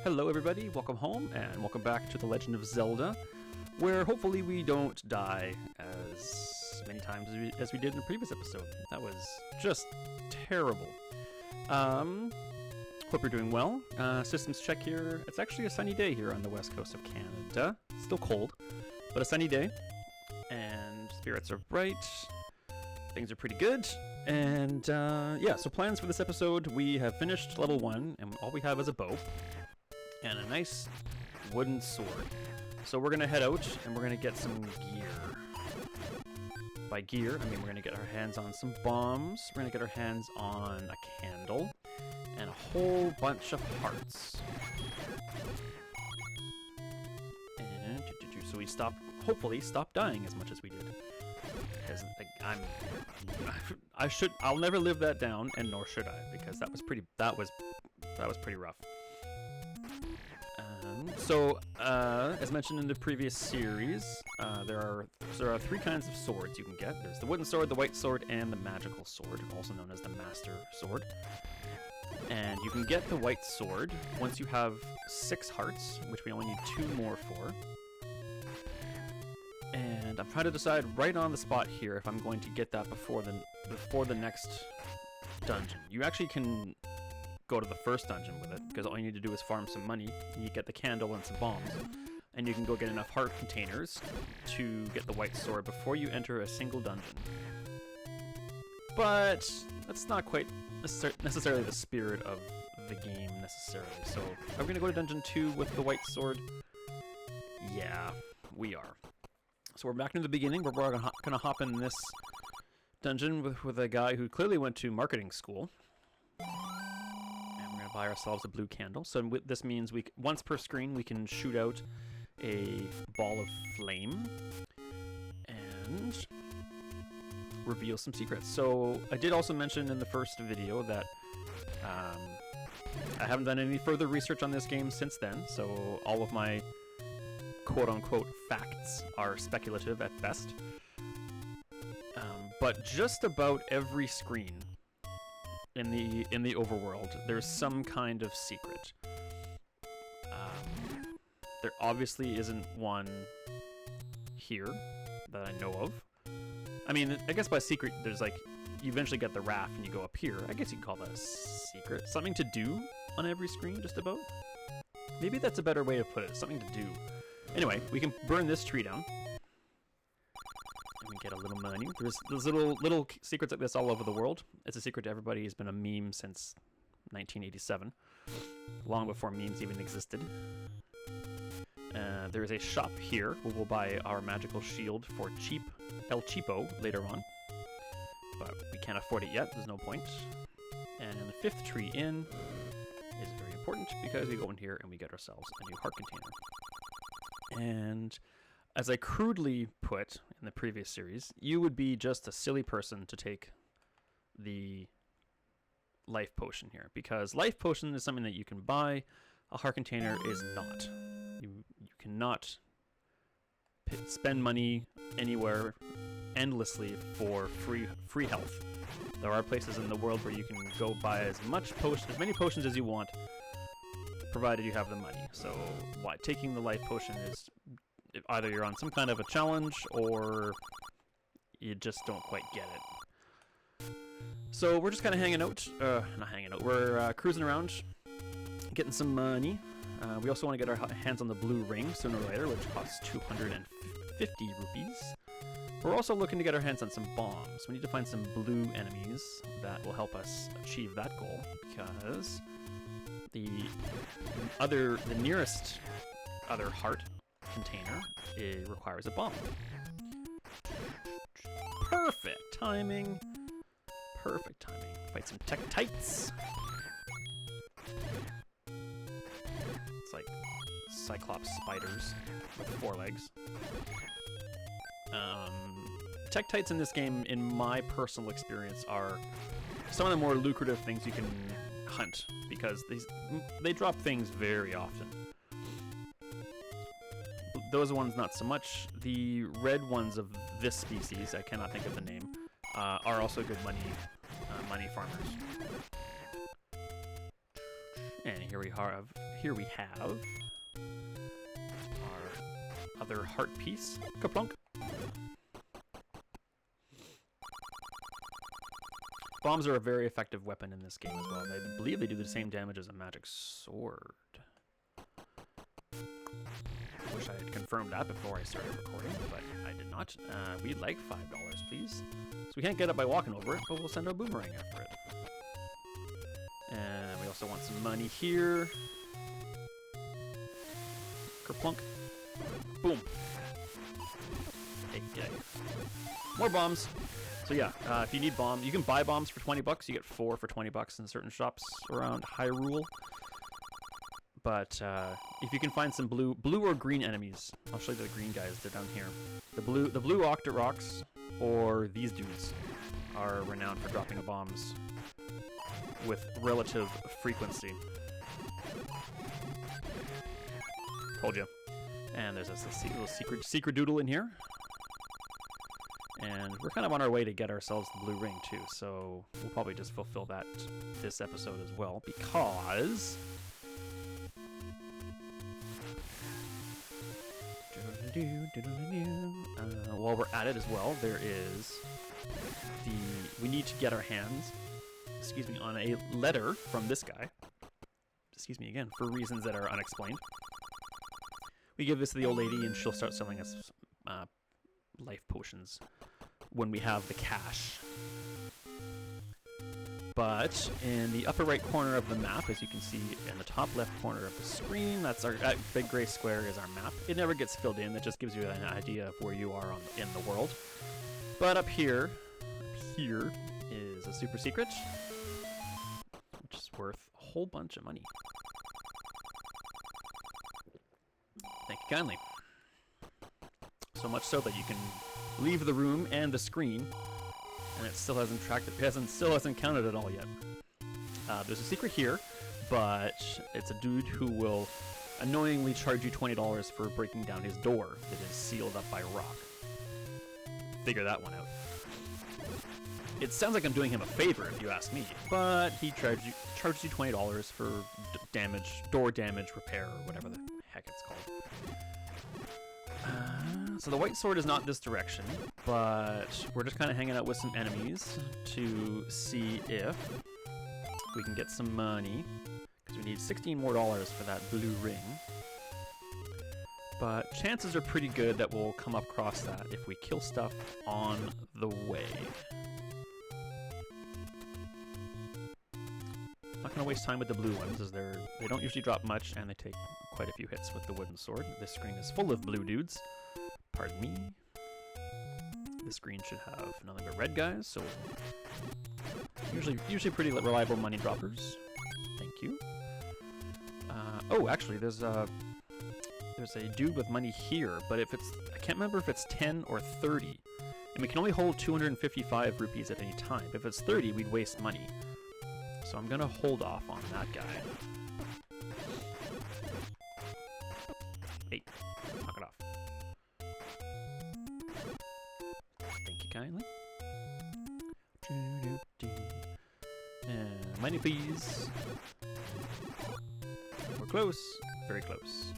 Hello everybody, welcome home, and welcome back to The Legend of Zelda, where hopefully we don't die as many times as we did in the previous episode. That was just terrible. Hope you're doing well. Systems check here. It's actually a sunny day here on the west coast of Canada. Still cold, but a sunny day. And spirits are bright. Things are pretty good. And yeah, so plans for this episode. We have finished level 1, and all we have is a bow and a nice wooden sword. So we're gonna head out and we're gonna get some gear. By gear, I mean we're gonna get our hands on some bombs, we're gonna get our hands on a candle, and a whole bunch of hearts. And so we hopefully stop dying as much as we did. Because I'll never live that down, and nor should I, because that was pretty rough. So, as mentioned in the previous series, there are 3 kinds of swords you can get. There's the wooden sword, the white sword, and the magical sword, also known as the master sword. And you can get the white sword once you have 6 hearts, which we only need 2 more for. And I'm trying to decide right on the spot here if I'm going to get that before the next dungeon. You actually can go to the first dungeon with it, because all you need to do is farm some money, you get the candle and some bombs, and you can go get enough heart containers to get the white sword before you enter a single dungeon. But that's not quite necessarily the spirit of the game necessarily. So are we going to go to dungeon 2 with the white sword? Yeah, we are. So we're back in the beginning, where we're going to hop in this dungeon with a guy who clearly went to marketing school. And we're going to buy ourselves a blue candle. So this means once per screen we can shoot out a ball of flame and reveal some secrets. So I did also mention in the first video that I haven't done any further research on this game since then, so all of my quote-unquote facts are speculative at best. But just about every screen in the overworld, there's some kind of secret. There obviously isn't one here that I know of. I mean, I guess by secret, there's like, you eventually get the raft and you go up here. I guess you can call that a secret. Something to do on every screen, just about. Maybe that's a better way to put it. Something to do. Anyway, we can burn this tree down. And we get a little money. There's little secrets like this all over the world. It's a secret to everybody. It's been a meme since 1987. Long before memes even existed. There is a shop here where we'll buy our magical shield for El Cheapo later on. But we can't afford it yet. There's no point. And the 5th tree in is very important because we go in here and we get ourselves a new heart container. And as I crudely put in the previous series, you would be just a silly person to take the life potion here, because life potion is something that you can buy. A heart container is not. You cannot spend money anywhere endlessly for free health. There are places in the world where you can go buy as many potions as you want, provided you have the money. So taking the life potion is either you're on some kind of a challenge or you just don't quite get it. So we're just kind of hanging out. Not hanging out. We're cruising around, getting some money. We also want to get our hands on the blue ring sooner or later, which costs 250 rupees. We're also looking to get our hands on some bombs. We need to find some blue enemies that will help us achieve that goal, because the nearest other heart container, it requires a bomb. Perfect timing. Perfect timing. Fight some Tektites. It's like Cyclops spiders with 4 legs. Tektites in this game, in my personal experience, are some of the more lucrative things you can hunt, because they drop things very often. Those ones not so much. The red ones of this species, I cannot think of the name, are also good money farmers. And here we have our other heart piece. Kaplunk. Bombs are a very effective weapon in this game as well. I believe they do the same damage as a magic sword. Wish I had confirmed that before I started recording, but I did not. We'd like $5, please. So we can't get it by walking over it, but we'll send a boomerang after it. And we also want some money here. Kerplunk. Boom. Hey, get out of here. More bombs. So yeah, if you need bombs, you can buy bombs for 20 bucks. You get 4 for 20 bucks in certain shops around Hyrule. But if you can find some blue or green enemies, I'll show you the green guys. They're down here. The blue Octoroks or these dudes are renowned for dropping bombs with relative frequency. Told you. And there's this little secret doodle in here. And we're kind of on our way to get ourselves the blue ring too, so we'll probably just fulfill that this episode as well, because while we're at it as well, there is we need to get our hands, on a letter from this guy, again, for reasons that are unexplained. We give this to the old lady and she'll start selling us life potions when we have the cash. But in the upper right corner of the map, as you can see in the top left corner of the screen, that's our big gray square is our map. It never gets filled in. It just gives you an idea of where you are in the world. But up here is a super secret, which is worth a whole bunch of money. Thank you kindly. So much so that you can leave the room and the screen, and it still hasn't counted it all yet. There's a secret here, but it's a dude who will annoyingly charge you $20 for breaking down his door that is sealed up by rock. Figure that one out. It sounds like I'm doing him a favor if you ask me, but he charges you $20 for door damage repair, or whatever the heck it's called. So the white sword is not this direction, but we're just kind of hanging out with some enemies to see if we can get some money, because we need $16 more for that blue ring. But chances are pretty good that we'll come across that if we kill stuff on the way. Not going to waste time with the blue ones, as they don't usually drop much, and they take quite a few hits with the wooden sword. This screen is full of blue dudes. Pardon me. This screen should have nothing but red guys, so usually pretty reliable money droppers. Thank you. Oh, actually, there's a dude with money here, but I can't remember if it's 10 or 30, and we can only hold 255 rupees at any time. If it's 30, we'd waste money. So I'm gonna hold off on that guy. Hey, knock it off. Thank you kindly. Money please. We're close, very close.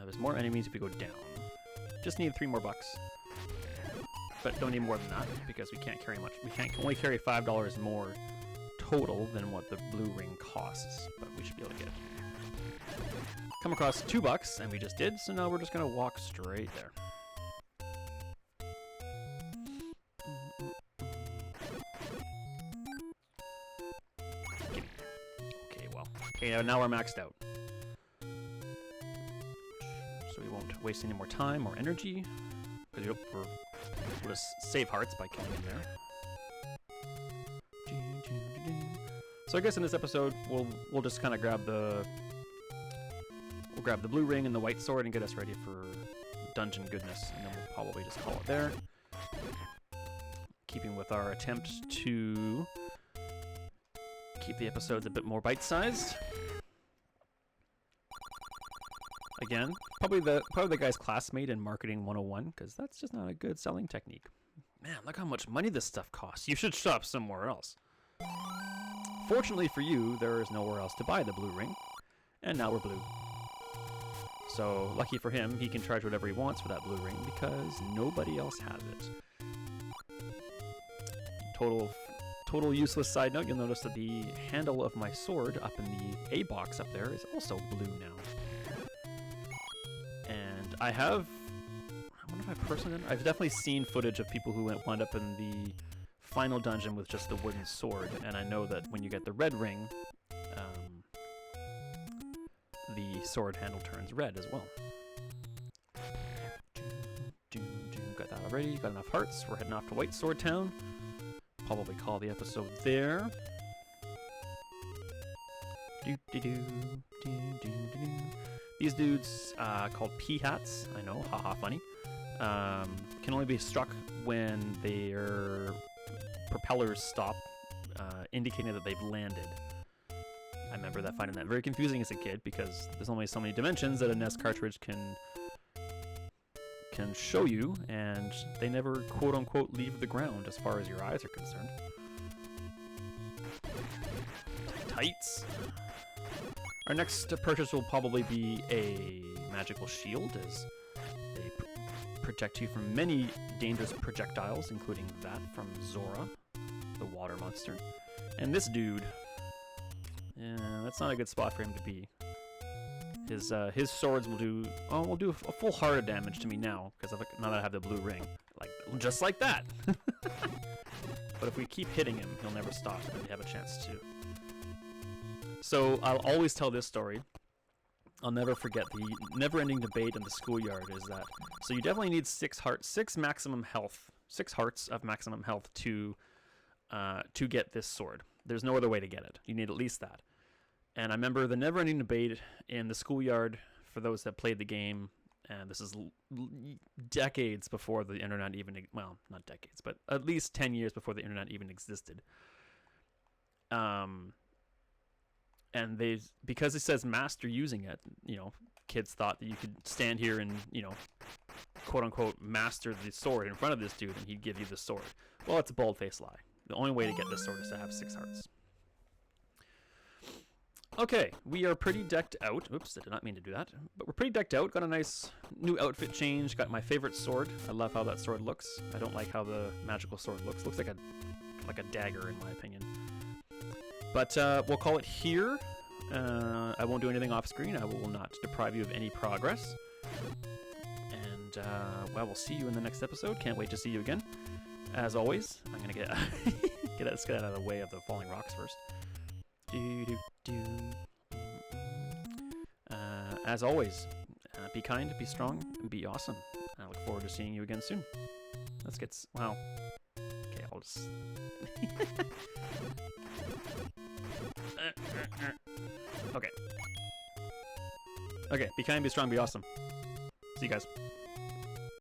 There's more enemies if we go down. Just need 3 more bucks. But don't need more than that, because we can't carry much. We can only carry $5 more total than what the blue ring costs, but we should be able to get it. Come across $2, and we just did, so now we're just gonna walk straight there. Okay, well. Okay, now we're maxed out. So we won't waste any more time or energy, because we'll just save hearts by killing him there. So I guess in this episode, we'll just kind of grab the blue ring and the white sword and get us ready for dungeon goodness, and then we'll probably just call it there. Keeping with our attempt to keep the episodes a bit more bite-sized. Again, probably the guy's classmate in Marketing 101, because that's just not a good selling technique. Man, look how much money this stuff costs. You should shop somewhere else. Fortunately for you, there is nowhere else to buy the blue ring, and now we're blue. So, lucky for him, he can charge whatever he wants for that blue ring because nobody else has it. Total useless side note, you'll notice that the handle of my sword up in the A box up there is also blue now. And I wonder if I personally did. I've definitely seen footage of people who wound up in the final dungeon with just the wooden sword, and I know that when you get the red ring, the sword handle turns red as well. Got that already, got enough hearts, we're heading off to White Sword Town. Probably call the episode there. These dudes, called P-hats, I know, haha funny, can only be struck when their propellers stop, indicating that they've landed. I remember finding that very confusing as a kid because there's only so many dimensions that a NES cartridge can show you, and they never quote-unquote leave the ground as far as your eyes are concerned. Tights. Our next purchase will probably be a magical shield, as they protect you from many dangerous projectiles, including that from Zora, the water monster. And this dude, that's not a good spot for him to be. His swords will do a full heart of damage to me now, because now that I have the blue ring, just like that. But if we keep hitting him, he'll never stop, and we have a chance to. So I'll always tell this story. I'll never forget the never-ending debate in the schoolyard is that. So you definitely need 6 hearts of maximum health to get this sword. There's no other way to get it. You need at least that. And I remember the never-ending debate in the schoolyard for those that played the game, and this is decades before the internet even, well, not decades, but at least 10 years before the internet even existed. And because it says master using it, kids thought that you could stand here and, quote-unquote master the sword in front of this dude and he'd give you the sword. Well, it's a bold-faced lie. The only way to get this sword is to have 6 hearts. Okay, we are pretty decked out. Oops, I did not mean to do that. But we're pretty decked out. Got a nice new outfit change. Got my favorite sword. I love how that sword looks. I don't like how the magical sword looks. Looks like a dagger in my opinion. But we'll call it here. I won't do anything off screen. I will not deprive you of any progress. And well, we'll see you in the next episode. Can't wait to see you again. As always, I'm gonna let's get out of the way of the falling rocks first. As always, be kind, be strong, and be awesome. I look forward to seeing you again soon. Let's get wow. Okay, I'll just. Okay. Okay, be kind, be strong, be awesome. See you guys.